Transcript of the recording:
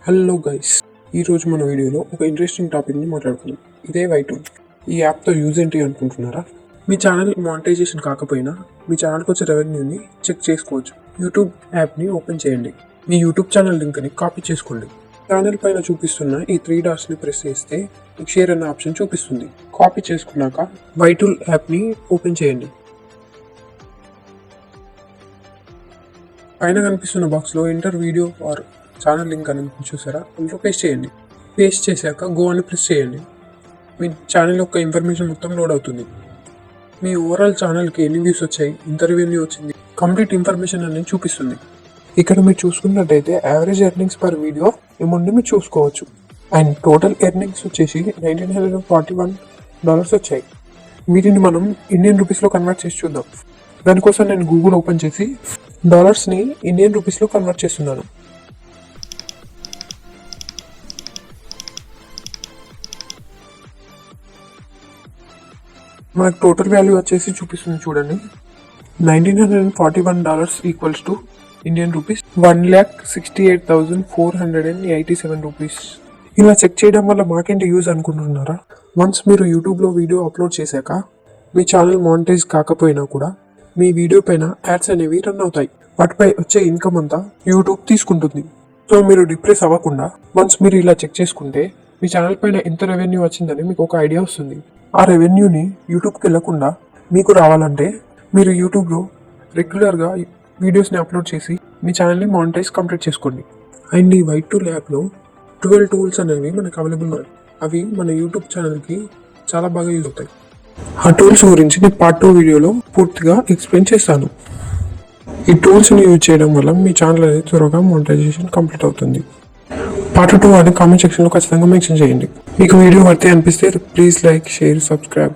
Hello guys, ఈరోజు మన వీడియోలో ఒక ఇంట్రెస్టింగ్ టాపిక్ని మాట్లాడుకుందాం. ఇదే వైటూల్. ఈ యాప్తో యూజ్ ఏంటి అనుకుంటున్నారా? మీ ఛానల్ మానిటైజేషన్ కాకపోయినా మీ ఛానల్కి వచ్చే రెవెన్యూని చెక్ చేసుకోవచ్చు. యూట్యూబ్ యాప్ని ఓపెన్ చేయండి. మీ యూట్యూబ్ ఛానల్ లింక్ని కాపీ చేసుకోండి. ఛానల్ పైన చూపిస్తున్న ఈ 3 డాట్స్ని ప్రెస్ చేస్తే మీకు షేర్ అనే ఆప్షన్ చూపిస్తుంది. కాపీ చేసుకున్నాక వైటూల్ యాప్ని ఓపెన్ చేయండి. పైన కనిపిస్తున్న బాక్స్లో enter video or channel link అని చూసారా, అందులో పేస్ట్ చేయండి. పేస్ట్ చేశాక గో అని ప్రెస్ చేయండి. మీ ఛానల్ యొక్క ఇన్ఫర్మేషన్ మొత్తం లోడ్ అవుతుంది. మీ ఓవరాల్ ఛానల్కి ఎన్ని వ్యూస్ వచ్చాయి, ఎంత రెవెన్యూ వచ్చింది, కంప్లీట్ ఇన్ఫర్మేషన్ అనేది చూపిస్తుంది. ఇక్కడ మీరు చూసుకున్నట్టయితే యావరేజ్ ఎర్నింగ్స్ పర్ వీడియో అమౌంట్ని మీరు చూసుకోవచ్చు. అండ్ టోటల్ ఎర్నింగ్స్ వచ్చేసి $1941 వచ్చాయి. వీటిని మనం ఇండియన్ రూపీస్లో కన్వర్ట్ చేసి చూద్దాం. దానికోసం నేను గూగుల్ ఓపెన్ చేసి డాలర్స్ని ఇండియన్ రూపీస్లో కన్వర్ట్ చేస్తున్నాను. మనకు టోటల్ వాల్యూ వచ్చేసి చూపిస్తుంది చూడండి. $1941 equals to Indian rupees 1,68,487 rupees. ఇలా చెక్ చేయడం వల్ల మాకేంటి యూజ్ అనుకుంటున్నారా? వన్స్ మీరు యూట్యూబ్లో వీడియో అప్లోడ్ చేశాక మీ ఛానల్ మానిటైజ్ కాకపోయినా కూడా మీ వీడియో పైన యాడ్స్ అనేవి రన్ అవుతాయి. వాటిపై వచ్చే ఇన్కమ్ అంతా యూట్యూబ్ తీసుకుంటుంది. సో మీరు డిప్రెస్ అవ్వకుండా వన్స్ మీరు ఇలా చెక్ చేసుకుంటే మీ ఛానల్ పైన ఎంత రెవెన్యూ వచ్చిందని మీకు ఒక ఐడియా వస్తుంది. ఆ రెవెన్యూని యూట్యూబ్కి వెళ్ళకుండా మీకు రావాలంటే మీరు యూట్యూబ్లో రెగ్యులర్గా వీడియోస్ని అప్లోడ్ చేసి మీ ఛానల్ని మానిటైజ్ కంప్లీట్ చేసుకోండి. అండ్ ఈ వైటూల్ యాప్లో 12 టూల్స్ అనేవి మనకు అవైలబుల్ ఉన్నాయి. అవి మన యూట్యూబ్ ఛానల్కి చాలా బాగా యూజ్ అవుతాయి. ఆ టూల్స్ గురించి నేను పార్ట్ 2 వీడియోలో పూర్తిగా ఎక్స్ప్లెయిన్ చేస్తాను. ఈ టూల్స్ని యూజ్ చేయడం వల్ల మీ ఛానల్ అనేది త్వరగా మానిటైజేషన్ కంప్లీట్ అవుతుంది. పార్ట్ 2 అని కామెంట్ సెక్షన్లో ఖచ్చితంగా మెన్షన్ చేయండి. మీకు వీడియో వర్తి అనిపిస్తే ప్లీజ్ లైక్, షేర్, సబ్స్క్రైబ్.